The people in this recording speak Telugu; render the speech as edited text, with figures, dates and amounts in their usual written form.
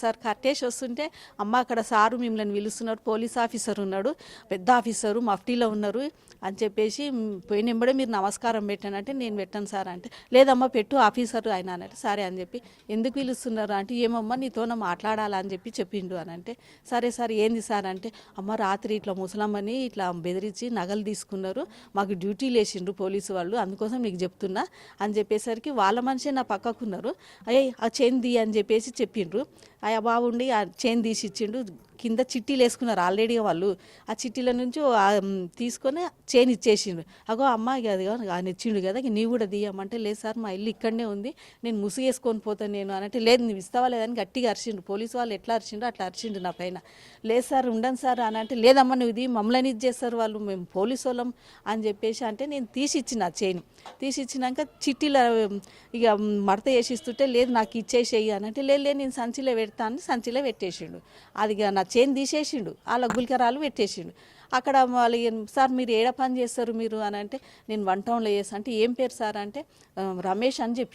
సార్ కట్టేసి వస్తుంటే అమ్మ అక్కడ సారు మిమ్మల్ని పిలుస్తున్నారు, పోలీస్ ఆఫీసర్ ఉన్నాడు, పెద్ద ఆఫీసరు మఫ్టీలో ఉన్నారు అని చెప్పేసి పోయినెంబడే మీరు నమస్కారం పెట్టానంటే నేను పెట్టాను సార్ అంటే లేదమ్మా పెట్టు ఆఫీసర్ ఆయన అన్నట్టు సరే అని చెప్పి ఎందుకు పిలుస్తున్నారు అంటే ఏమమ్మా నీతోనే మాట్లాడాలా అని చెప్పి చెప్పిండు అని అంటే సరే సార్ ఏంది సార్ అంటే అమ్మ రాత్రి ఇట్లా ముసలమ్మని ఇట్లా బెదిరించి నగలు తీసుకున్నారు, మాకు డ్యూటీలు వేసిండ్రు పోలీసు వాళ్ళు, అందుకోసం నీకు చెప్తున్నా అని చెప్పేసరికి వాళ్ళ మనిషి నా పక్కకున్నారు. అయ్యి ఆ చెంది అని చెప్పేసి చెప్పిండ్రు. అయ్యా బాగుండి ఆ చైన్ తీసి ఇచ్చిండు, కింద చిట్టీలు వేసుకున్నారు ఆల్రెడీ వాళ్ళు, ఆ చిట్టీల నుంచి తీసుకొని చైన్ ఇచ్చేసిండు. అగో అమ్మాయి అది ఆయన ఇచ్చిండు కదా నీవు కూడా తీయమంటే లేదు సార్ మా ఇల్లు ఇక్కడనే ఉంది నేను ముసుగేసుకొని పోతాను నేను అనంటే లేదు నువ్వు ఇస్తావా లేదని గట్టిగా అరిచిండు. పోలీసు వాళ్ళు ఎట్లా అరిచిండు అట్లా అరిచిండు నా పైన. లేదు సార్ ఉండను సార్ అని అంటే లేదమ్మా నువ్వు ఇది మమ్మల్ని ఇది చేస్తారు వాళ్ళు, మేము పోలీసు వాళ్ళం అని చెప్పేసి అంటే నేను తీసి ఇచ్చిన చైన్. తీసి ఇచ్చినాక చిట్టీల ఇక మడత వేసిస్తుంటే లేదు నాకు ఇచ్చేసేయి అని అంటే లేదు నేను సంచిలో పెడతాను సంచిలో పెట్టేసిండు. అది నా చైన్ తీసేసిండు, అలా గుల్కరాలు పెట్టేసిండు. అక్కడ వాళ్ళు సార్ మీరు ఏడ పని చేస్తారు మీరు అని అంటే నేను 1 టౌన్లో చేస్తా అంటే ఏం పేరు సార్ అంటే రమేష్ అని చెప్పి